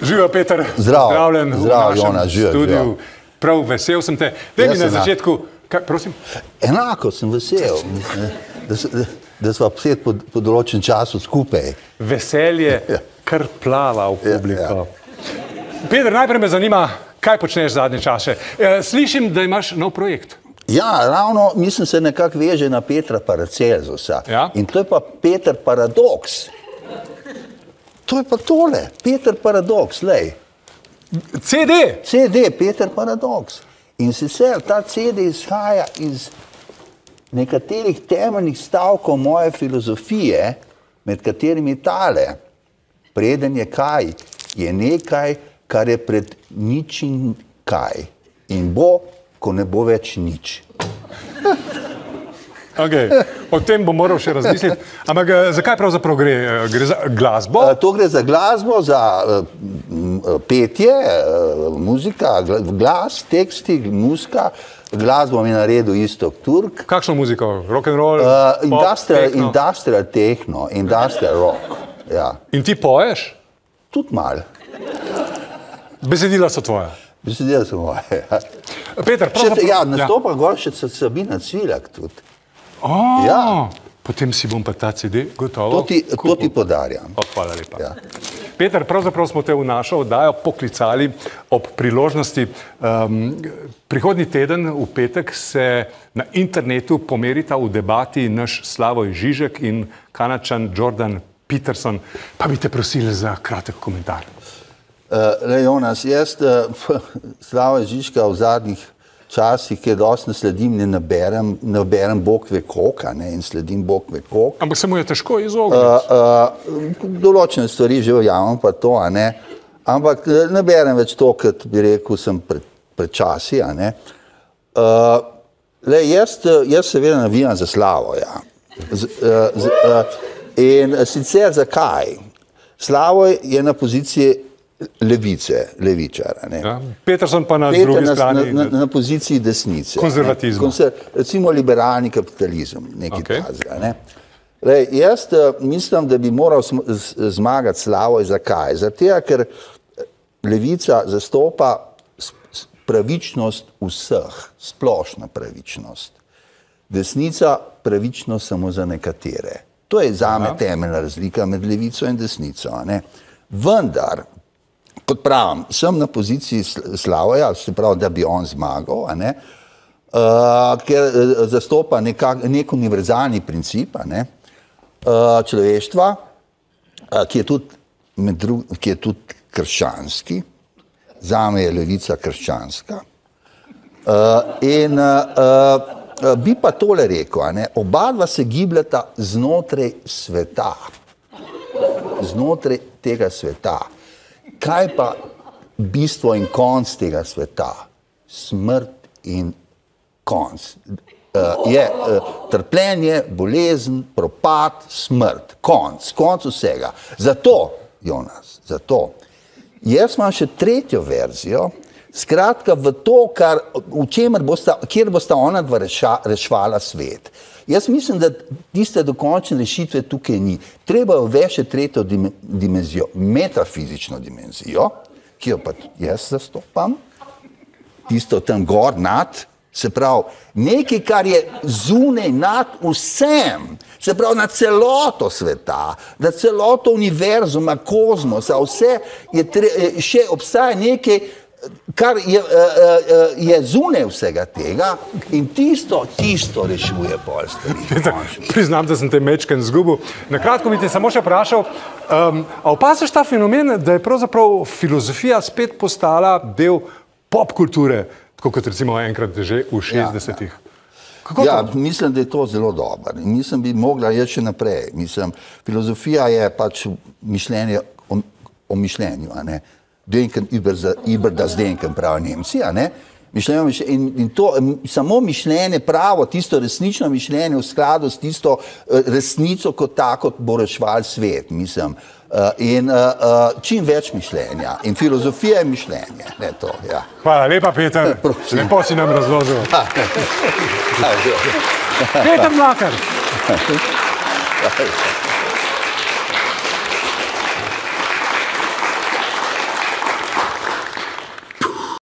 Živijo, Peter. Zdravljen v našem studiu. Prav vesel sem te. Daj mi na začetku, prosim? Enako sem vesel, da smo vse po določen času skupaj. Veselje kar plava v publiko. Peter, najprej me zanima, kaj počneš zadnje čase. Slišim, da imaš nov projekt. Ja, ravno mislim se nekako veže na Petra Paracelsusa. In to je pa Peter Paradoks. To je pa tole, Peter Paradoks, lej. CD? CD, Peter Paradoks. In sicer ta CD izhaja iz nekaterih temeljnih stavkov moje filozofije, med katerimi tale. Preden je kaj, je nekaj, kar je pred ničim kaj. In bo, ko ne bo več nič. Ok, o tem bom moral še razmisliti. Ampak zakaj pravzaprav gre? Gre za glasbo? To gre za glasbo, za petje, muzika, glas, teksti, muzika. Glasbo mi je naredil Iztok Turk. Kakšno muziko? Rock'n'roll? Industrial techno, industrial rock. In ti poješ? Tudi malo. Besedila so tvoja? Besedila so moje, ja. Peter, pravzaprav... Ja, nastopa gor še Sabina Cvilak tudi. Potem si bom pa ta CD gotovo To ti podarjam. Hvala lepa. Peter, pravzaprav smo te v našo oddajo poklicali ob priložnosti. Prihodnji teden, v petek, se na internetu pomerita v debati naš Slavoj Žižek in Kanadčan Jordan Peterson. Pa bi te prosili za kratek komentar. Jonas, jaz Slavoj Žižka v zadnjih časih, ki je dosti ne sledim, ne naberem Bog ve koliko, in sledim Bog ve koliko. Ampak se mu je težko izogniti. Določene stvari že ujamem pa to, ampak ne berem več to, kot bi rekel, sem pred časi. Jaz seveda navijam za Slavoja. In sicer zakaj? Slavoj je na poziciji levičara. Peterson pa na drugi strani. Na poziciji desnice. Konzervatizma. Recimo liberalni kapitalizem, nekaj tazga. Jaz mislim, da bi moral zmagati Slavoj. Zakaj? Zato, ker levica zastopa pravičnost vseh, splošna pravičnost. Desnica pravičnost samo za nekatere. To je zame temeljna razlika med levico in desnico. Vendar, kot pravim, sem na poziciji Slavoja, se pravi, da bi on zmagal, ker zastopa nek univerzalni princip človeštva, ki je tudi krščanski, zame je levica krščanska. In bi pa tole rekel, oba dva se gibljata znotraj sveta, znotraj tega sveta. Kaj pa bistvo in konc tega sveta? Smrt in konc. Je trpljenje, bolezen, propad, smrt, konc vsega. Zato, Jonas, jaz imam še tretjo verzijo, skratka v to, kjer bosta ona dva reševala svet. Jaz mislim, da tiste dokončne rešitve tukaj ni. Treba uvesti še tretjo dimenzijo, metafizično dimenzijo, ki jo pa jaz zastopam, tisto tam gor nad, se pravi, nekaj, kar je zunaj nad vsem, se pravi, na celoto sveta, na celoto univerzuma, kozmosa, vse še obstaja nekaj, kar je zunaj vsega tega in tisto rešuje pol stvari. Priznam, da sem te mečken zgubil. Na kratko bi te samo še vprašal, a opaziš ta fenomen, da je pravzaprav filozofija spet postala del pop kulture, tako kot recimo enkrat že v 60-ih? Ja, mislim, da je to zelo dobro. Mislim, bi mogla jaz še naprej. Mislim, filozofija je pač mišljenje o mišljenju, Denken über das Denken, pravi Nemci, in to samo mišljenje pravo, tisto resnično mišljenje v skladu s tisto resnico kot tako bo reševal svet, mislim. In čim več mišljenja. In filozofija je mišljenje. Hvala lepa, Peter. Lepo si nam razložil. Peter Mlakar.